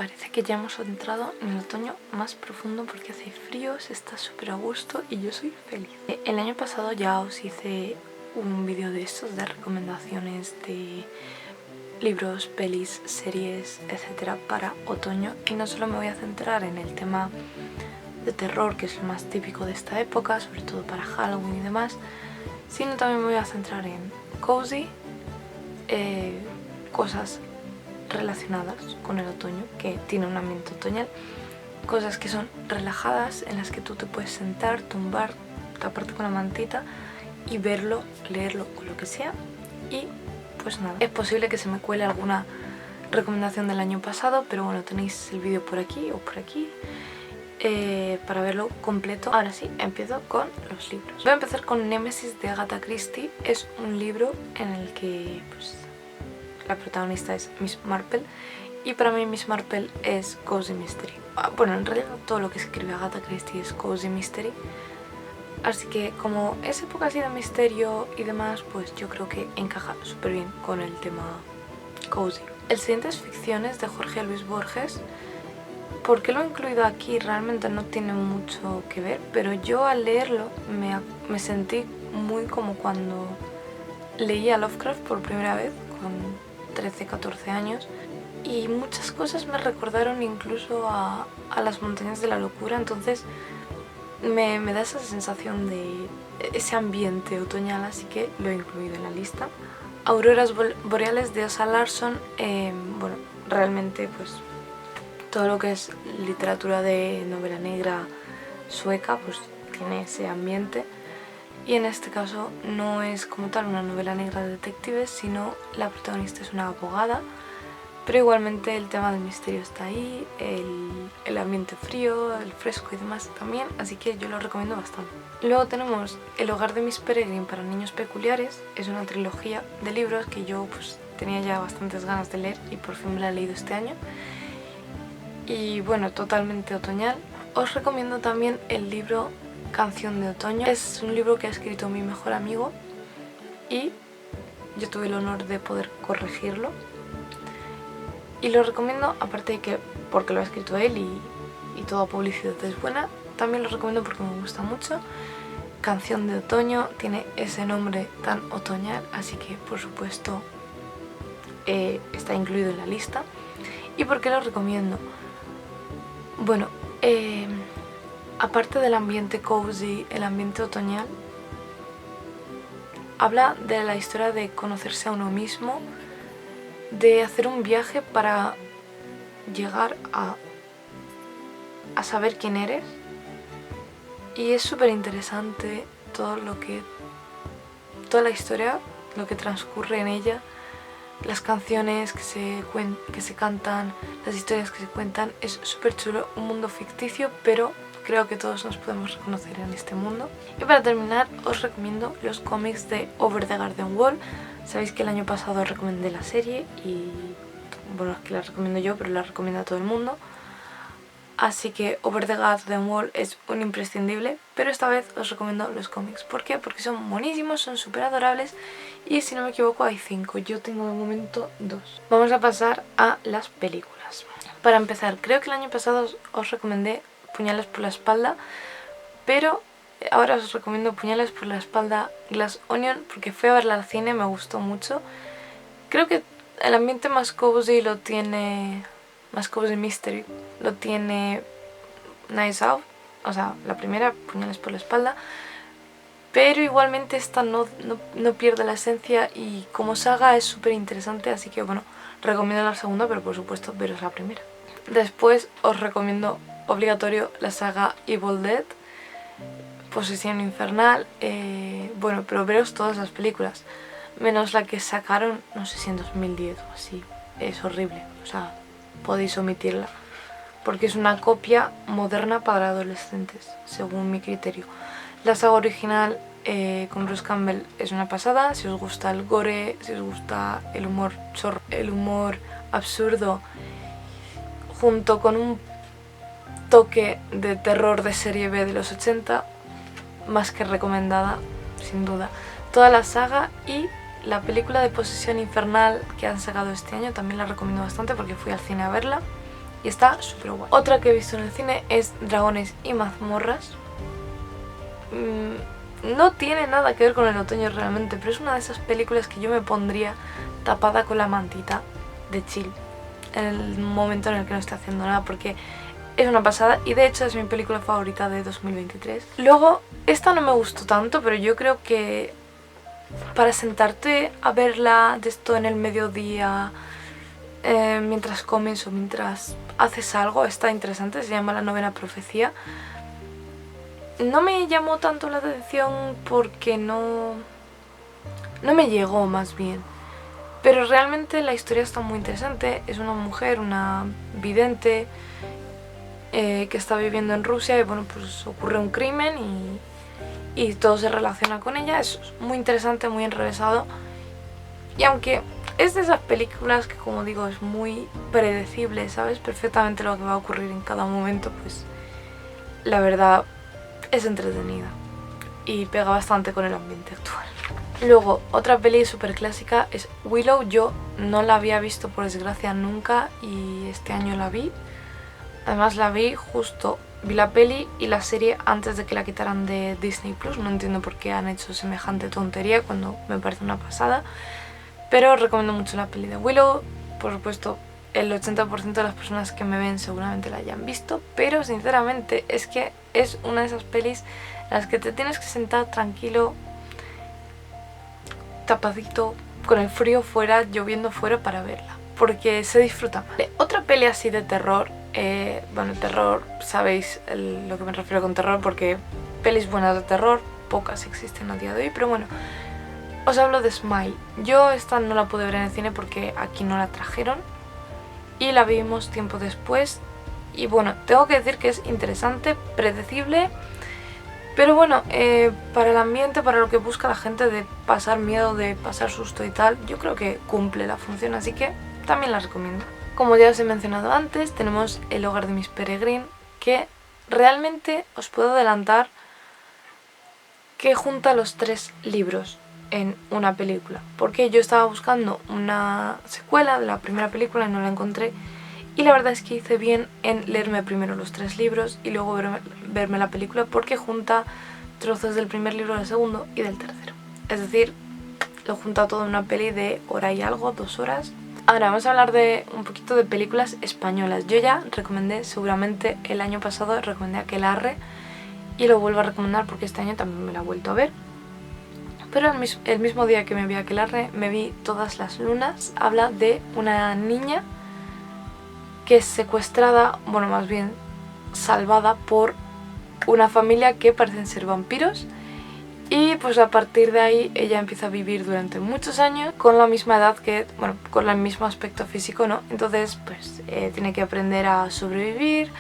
Parece que ya hemos entrado en el otoño más profundo porque hace frío, se está súper a gusto y yo soy feliz. El año pasado ya os hice un vídeo de estos de recomendaciones de libros, pelis, series, etcétera para otoño, y no solo me voy a centrar en el tema de terror, que es el más típico de esta época, sobre todo para Halloween y demás, sino también me voy a centrar en cozy, cosas relacionadas con el otoño, que tiene un ambiente otoñal, cosas que son relajadas, en las que tú te puedes sentar, tumbar, taparte con la mantita y verlo, leerlo o lo que sea. Y pues nada, es posible que se me cuele alguna recomendación del año pasado, pero bueno, tenéis el vídeo por aquí o por aquí para verlo completo. Ahora sí, empiezo con los libros. Voy a empezar con Némesis de Agatha Christie. Es un libro en el que pues la protagonista es Miss Marple, y para mí Miss Marple es cozy mystery. Bueno, en realidad todo lo que escribe Agatha Christie es cozy mystery, así que como es época así de misterio y demás, pues yo creo que encaja súper bien con el tema cozy. El siguiente es Ficciones de Jorge Luis Borges. ¿Por qué lo he incluido aquí? Realmente no tiene mucho que ver, pero yo al leerlo me sentí muy como cuando leí a Lovecraft por primera vez, con 13-14 años, y muchas cosas me recordaron incluso a las montañas de la locura, entonces me da esa sensación de ese ambiente otoñal, así que lo he incluido en la lista. Auroras boreales de Åsa Larsson. Bueno, realmente pues todo lo que es literatura de novela negra sueca pues tiene ese ambiente. Y en este caso no es como tal una novela negra de detectives, sino la protagonista es una abogada, pero igualmente el tema del misterio está ahí, el ambiente frío, el fresco y demás también, así que yo lo recomiendo bastante. Luego tenemos El hogar de Miss Peregrine para niños peculiares. Es una trilogía de libros que yo pues tenía ya bastantes ganas de leer y por fin me la he leído este año. Y bueno, totalmente otoñal. Os recomiendo también el libro Canción de Otoño. Es un libro que ha escrito mi mejor amigo y yo tuve el honor de poder corregirlo, y lo recomiendo, aparte de que porque lo ha escrito él y toda publicidad es buena, también lo recomiendo porque me gusta mucho. Canción de Otoño tiene ese nombre tan otoñal, así que por supuesto está incluido en la lista. ¿Y por qué lo recomiendo? Bueno, aparte del ambiente cozy, el ambiente otoñal, habla de la historia de conocerse a uno mismo, de hacer un viaje para llegar a saber quién eres, y es súper interesante toda la historia, lo que transcurre en ella, las canciones que se cantan, las historias que se cuentan. Es súper chulo, un mundo ficticio, pero creo que todos nos podemos reconocer en este mundo. Y para terminar os recomiendo los cómics de Over the Garden Wall. Sabéis que el año pasado os recomendé la serie y bueno, es que la recomiendo yo, pero la recomiendo a todo el mundo. Así que Over the Garden Wall es un imprescindible, pero esta vez os recomiendo los cómics. ¿Por qué? Porque son buenísimos, son súper adorables y si no me equivoco hay 5, yo tengo de momento 2. Vamos a pasar a las películas. Para empezar, creo que el año pasado os recomendé Puñales por la espalda, pero ahora os recomiendo Puñales por la espalda Glass Onion, porque fui a verla al cine, me gustó mucho. Creo que el ambiente más cozy lo tiene, más cozy mystery, lo tiene Knives Out, o sea, la primera, Puñales por la espalda, pero igualmente esta no pierde la esencia y como saga es súper interesante, así que bueno, recomiendo la segunda, pero por supuesto veros la primera. Después os recomiendo obligatorio la saga Evil Dead, Posesión Infernal, bueno, pero veros todas las películas, menos la que sacaron, no sé si en 2010 o así, es horrible, o sea, podéis omitirla, porque es una copia moderna para adolescentes, según mi criterio. La saga original con Bruce Campbell es una pasada, si os gusta el gore, si os gusta el humor chorro, el humor absurdo, junto con un toque de terror de serie B de los 80, más que recomendada, sin duda. Toda la saga, y la película de Posesión Infernal que han sacado este año también la recomiendo bastante porque fui al cine a verla y está súper guay. Otra que he visto en el cine es Dragones y mazmorras. No tiene nada que ver con el otoño realmente, pero es una de esas películas que yo me pondría tapada con la mantita de chill en el momento en el que no estoy haciendo nada, porque es una pasada y de hecho es mi película favorita de 2023. Luego, esta no me gustó tanto, pero yo creo que para sentarte a verla de esto en el mediodía, mientras comes o mientras haces algo, está interesante. Se llama La novena profecía. No me llamó tanto la atención porque no me llegó, más bien. Pero realmente la historia está muy interesante. Es una mujer, una vidente, que está viviendo en Rusia y bueno, pues ocurre un crimen y todo se relaciona con ella. Es muy interesante, muy enrevesado. Y aunque es de esas películas que, como digo, es muy predecible, sabes perfectamente lo que va a ocurrir en cada momento, pues la verdad es entretenida y pega bastante con el ambiente actual. Luego, otra peli súper clásica es Willow. Yo no la había visto, por desgracia, nunca, y este año la vi. Además vi la peli y la serie antes de que la quitaran de Disney Plus. No entiendo por qué han hecho semejante tontería cuando me parece una pasada. Pero recomiendo mucho la peli de Willow. Por supuesto, el 80% de las personas que me ven seguramente la hayan visto, pero sinceramente es que es una de esas pelis en las que te tienes que sentar tranquilo, tapadito, con el frío fuera, lloviendo fuera para verla, porque se disfruta mal. Otra peli así de terror, bueno, terror, sabéis lo que me refiero con terror, porque pelis buenas de terror pocas existen a día de hoy, pero bueno, os hablo de Smile. Yo esta no la pude ver en el cine porque aquí no la trajeron y la vimos tiempo después, y bueno, tengo que decir que es interesante, predecible, pero bueno, para el ambiente, para lo que busca la gente de pasar miedo, de pasar susto y tal, yo creo que cumple la función, así que también la recomiendo. Como ya os he mencionado antes, tenemos El hogar de Miss Peregrine, que realmente os puedo adelantar que junta los 3 libros en una película, porque yo estaba buscando una secuela de la primera película y no la encontré, y la verdad es que hice bien en leerme primero los 3 libros y luego verme la película, porque junta trozos del primer libro, del segundo y del tercero. Es decir, lo junta todo en una peli de hora y algo, 2 horas. Ahora vamos a hablar de un poquito de películas españolas. Yo ya recomendé, seguramente el año pasado recomendé Aquelarre y lo vuelvo a recomendar porque este año también me la he vuelto a ver. Pero el mismo día que me vi Aquelarre me vi Todas las lunas. Habla de una niña que es secuestrada, bueno, más bien salvada por una familia que parecen ser vampiros, y pues a partir de ahí ella empieza a vivir durante muchos años con la misma edad que, bueno, con el mismo aspecto físico, ¿no? Entonces pues tiene que aprender a sobrevivir,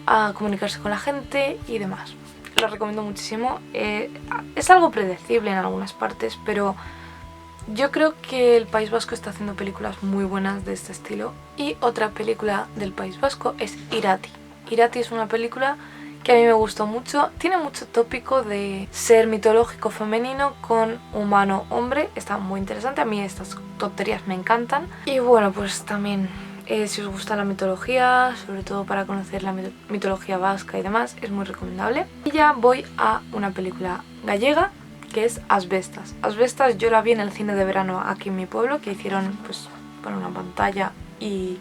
a comunicarse con la gente y demás. Lo recomiendo muchísimo. Es algo predecible en algunas partes, pero yo creo que el País Vasco está haciendo películas muy buenas de este estilo. Y otra película del País Vasco es Irati. Irati es una película que a mí me gustó mucho. Tiene mucho tópico de ser mitológico femenino con humano hombre. Está muy interesante. A mí estas tonterías me encantan. Y bueno, pues también si os gusta la mitología, sobre todo para conocer la mitología vasca y demás, es muy recomendable. Y ya voy a una película gallega, que es Asbestas. Asbestas yo la vi en el cine de verano aquí en mi pueblo, que hicieron pues para una pantalla y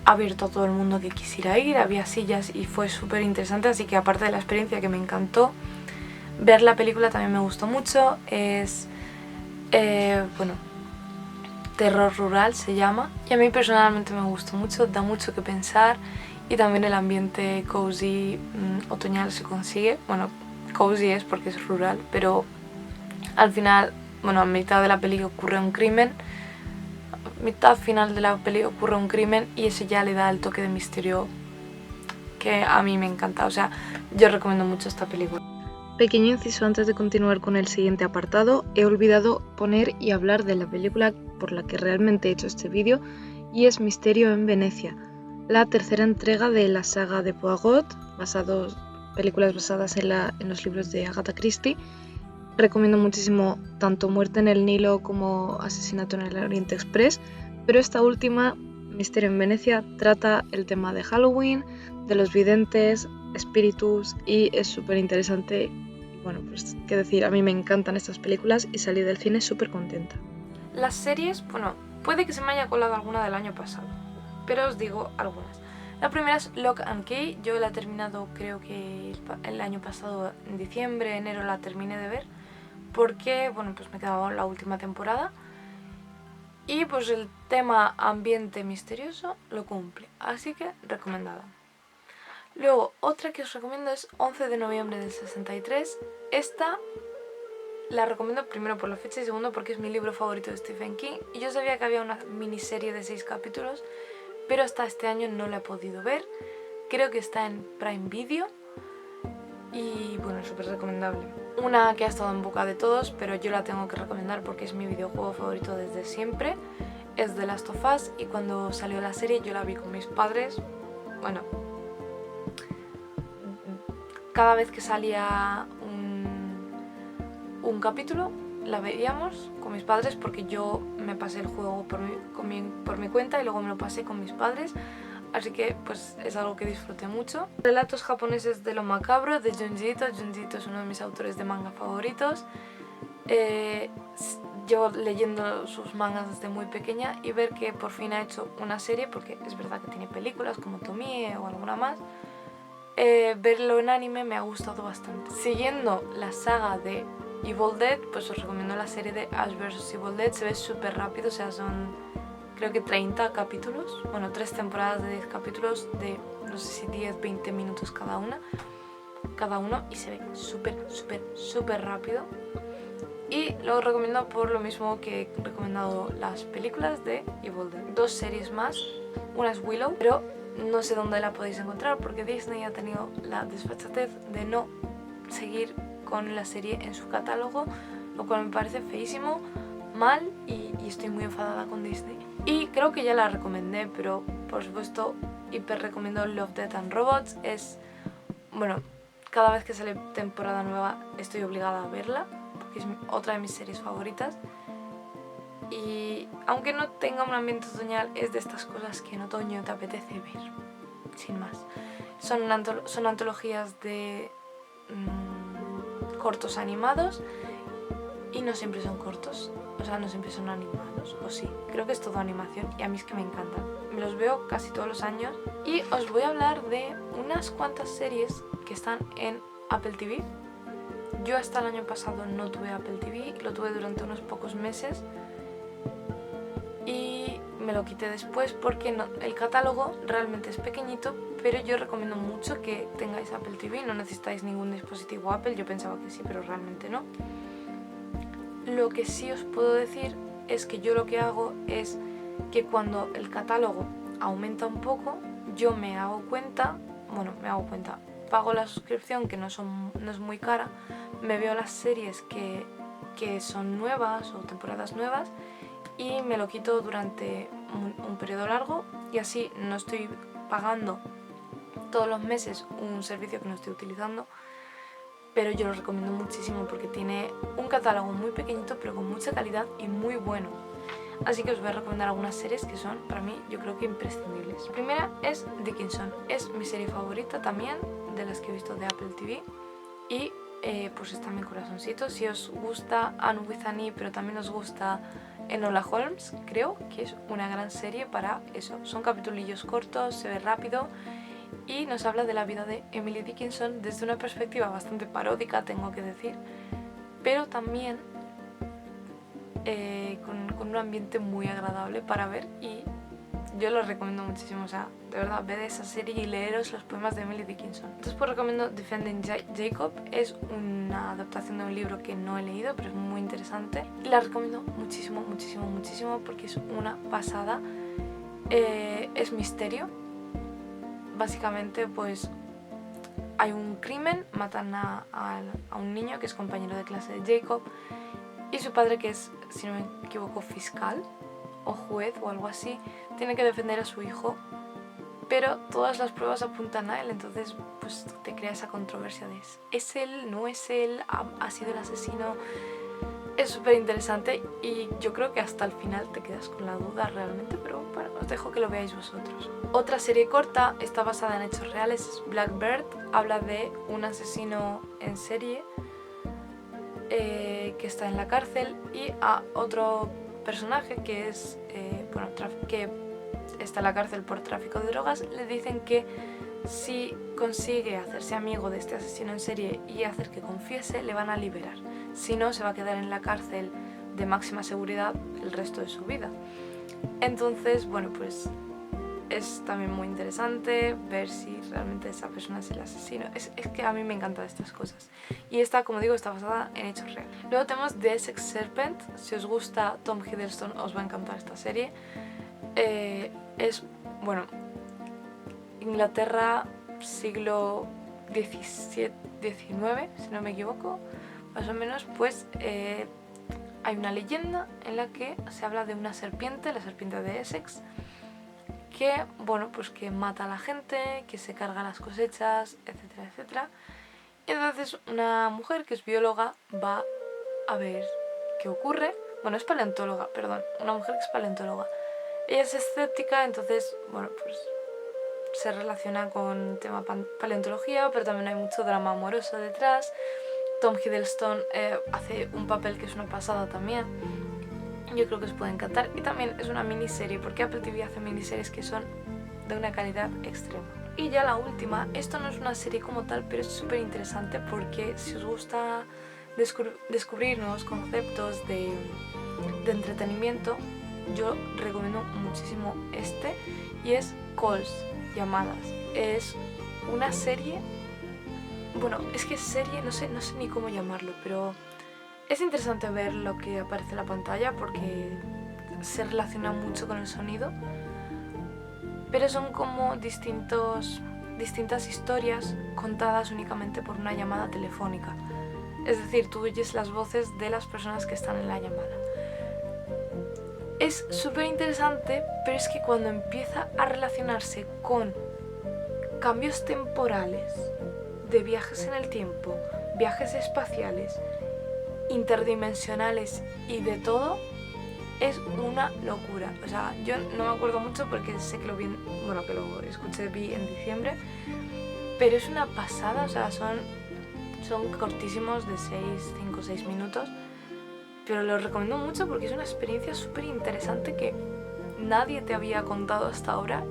abierto a todo el mundo que quisiera ir, había sillas y fue súper interesante, así que aparte de la experiencia que me encantó, ver la película también me gustó mucho. Es, bueno, terror rural se llama, y a mí personalmente me gustó mucho, da mucho que pensar, y también el ambiente cozy otoñal se consigue. Bueno, cozy es porque es rural, pero al final, bueno, a mitad de la peli ocurre un crimen, mitad final de la peli ocurre un crimen, y eso ya le da el toque de misterio que a mí me encanta. O sea, yo recomiendo mucho esta película. Pequeño inciso antes de continuar con el siguiente apartado, he olvidado poner y hablar de la película por la que realmente he hecho este vídeo, y es Misterio en Venecia, la tercera entrega de la saga de Poirot, películas basadas en los libros de Agatha Christie. Recomiendo muchísimo tanto Muerte en el Nilo como Asesinato en el Oriente Express, pero esta última Misterio en Venecia trata el tema de Halloween, de los videntes, espíritus y es súper interesante. Bueno, pues qué decir, a mí me encantan estas películas y salí del cine súper contenta. Las series, bueno, puede que se me haya colado alguna del año pasado, pero os digo algunas. La primera es Lock and Key, yo la he terminado creo que el año pasado, en diciembre, enero la terminé de ver, porque, bueno, pues me quedaba la última temporada. Y pues el tema ambiente misterioso lo cumple, así que recomendada. Luego, otra que os recomiendo es 11 de noviembre del 63. Esta la recomiendo primero por la fecha y segundo porque es mi libro favorito de Stephen King. Y yo sabía que había una miniserie de 6 capítulos, pero hasta este año no la he podido ver. Creo que está en Prime Video y bueno, es súper recomendable. Una que ha estado en boca de todos, pero yo la tengo que recomendar porque es mi videojuego favorito desde siempre, es The Last of Us, y cuando salió la serie yo la vi con mis padres. Bueno, cada vez que salía un capítulo la veíamos con mis padres porque yo me pasé el juego por mi cuenta y luego me lo pasé con mis padres. Así que pues es algo que disfruté mucho. Relatos japoneses de lo macabro de Junji Ito. Junji Ito es uno de mis autores de manga favoritos. Llevo leyendo sus mangas desde muy pequeña y ver que por fin ha hecho una serie, porque es verdad que tiene películas como Tomie o alguna más, verlo en anime me ha gustado bastante. Siguiendo la saga de Evil Dead, pues os recomiendo la serie de Ash vs Evil Dead. Se ve súper rápido, o sea, son creo que 30 capítulos, bueno, 3 temporadas de 10 capítulos de no sé si 10-20 minutos cada uno, y se ve súper rápido. Y lo recomiendo por lo mismo que he recomendado las películas de Evil Dead. 2 series más, una es Willow, pero no sé dónde la podéis encontrar porque Disney ha tenido la desfachatez de no seguir con la serie en su catálogo, lo cual me parece feísimo, mal, y estoy muy enfadada con Disney. Y creo que ya la recomendé, pero por supuesto hiper recomiendo Love, Death and Robots. Es, bueno, cada vez que sale temporada nueva estoy obligada a verla porque es otra de mis series favoritas. Y aunque no tenga un ambiente otoñal, es de estas cosas que en otoño te apetece ver, sin más. Son antologías de cortos animados y no siempre son cortos, o sea, no siempre son animados, o sí, creo que es todo animación y a mí es que me encantan. Me los veo casi todos los años y os voy a hablar de unas cuantas series que están en Apple TV. Yo hasta el año pasado no tuve Apple TV, lo tuve durante unos pocos meses y me lo quité después porque el catálogo realmente es pequeñito, pero yo recomiendo mucho que tengáis Apple TV, no necesitáis ningún dispositivo Apple, yo pensaba que sí, pero realmente no. Lo que sí os puedo decir es que yo lo que hago es que cuando el catálogo aumenta un poco, yo me hago cuenta, pago la suscripción que no es muy cara, me veo las series que son nuevas o temporadas nuevas y me lo quito durante un periodo largo y así no estoy pagando todos los meses un servicio que no estoy utilizando. Pero yo lo recomiendo muchísimo porque tiene un catálogo muy pequeñito pero con mucha calidad y muy bueno. Así que os voy a recomendar algunas series que son para mí yo creo que imprescindibles. La primera es Dickinson, es mi serie favorita también de las que he visto de Apple TV y pues está en mi corazoncito. Si os gusta Anne with an E pero también os gusta Enola Holmes, creo que es una gran serie para eso. Son capitulillos cortos, se ve rápido y nos habla de la vida de Emily Dickinson desde una perspectiva bastante paródica, tengo que decir, pero también con un ambiente muy agradable para ver y yo lo recomiendo muchísimo. O sea, de verdad, ved esa serie y leeros los poemas de Emily Dickinson. Entonces pues recomiendo Defending Jacob, es una adaptación de un libro que no he leído pero es muy interesante y la recomiendo muchísimo porque es una pasada. Es misterio. Básicamente pues hay un crimen, matan a un niño que es compañero de clase de Jacob y su padre, que es, si no me equivoco, fiscal o juez o algo así, tiene que defender a su hijo, pero todas las pruebas apuntan a él, entonces pues te crea esa controversia de ¿es él? ¿No es él? ¿Ha sido el asesino? Es súper interesante y yo creo que hasta el final te quedas con la duda realmente, pero bueno, os dejo que lo veáis vosotros. Otra serie corta, está basada en hechos reales, es Blackbird. Habla de un asesino en serie que está en la cárcel y a otro personaje que es que está en la cárcel por tráfico de drogas. Le dicen que si consigue hacerse amigo de este asesino en serie y hacer que confiese, le van a liberar. Si no, se va a quedar en la cárcel de máxima seguridad el resto de su vida. Entonces, bueno, pues es también muy interesante ver si realmente esa persona es el asesino. Es que a mí me encantan estas cosas. Y esta, como digo, está basada en hechos reales. Luego tenemos The Essex Serpent. Si os gusta Tom Hiddleston, os va a encantar esta serie. Es, bueno, Inglaterra, siglo XVII, XIX, si no me equivoco, más o menos, pues hay una leyenda en la que se habla de una serpiente, la serpiente de Essex, que, bueno, pues que mata a la gente, que se carga las cosechas, etcétera, etcétera. Y entonces una mujer que es bióloga va a ver qué ocurre. Bueno, es paleontóloga, perdón, una mujer que es paleontóloga. Ella es escéptica, entonces, bueno, pues se relaciona con tema paleontología, pero también hay mucho drama amoroso detrás. Tom Hiddleston hace un papel que es una pasada también. Yo creo que os puede encantar. Y también es una miniserie, porque Apple TV hace miniseries que son de una calidad extrema. Y ya la última, esto no es una serie como tal, pero es súper interesante porque si os gusta descubrir nuevos conceptos de entretenimiento, yo recomiendo muchísimo este, y es Calls, llamadas. Es una serie, bueno, es que es serie, no sé ni cómo llamarlo, pero es interesante ver lo que aparece en la pantalla porque se relaciona mucho con el sonido, pero son como distintas historias contadas únicamente por una llamada telefónica. Es decir, tú oyes las voces de las personas que están en la llamada. Es súper interesante, pero es que cuando empieza a relacionarse con cambios temporales, de viajes en el tiempo, viajes espaciales, interdimensionales y de todo, es una locura. O sea, yo no me acuerdo mucho porque sé que que lo vi en diciembre, pero es una pasada. O sea, son cortísimos, de 5 o 6 minutos, pero lo recomiendo mucho porque es una experiencia súper interesante que nadie te había contado hasta ahora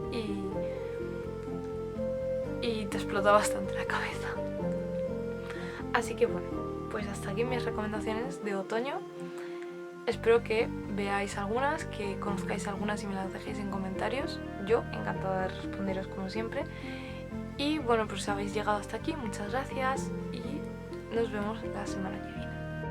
y te explota bastante la cabeza. Así que bueno, pues hasta aquí mis recomendaciones de otoño. Espero que veáis algunas, que conozcáis algunas y me las dejéis en comentarios. Yo encantada de responderos como siempre. Y bueno, pues si habéis llegado hasta aquí, muchas gracias y nos vemos la semana que viene.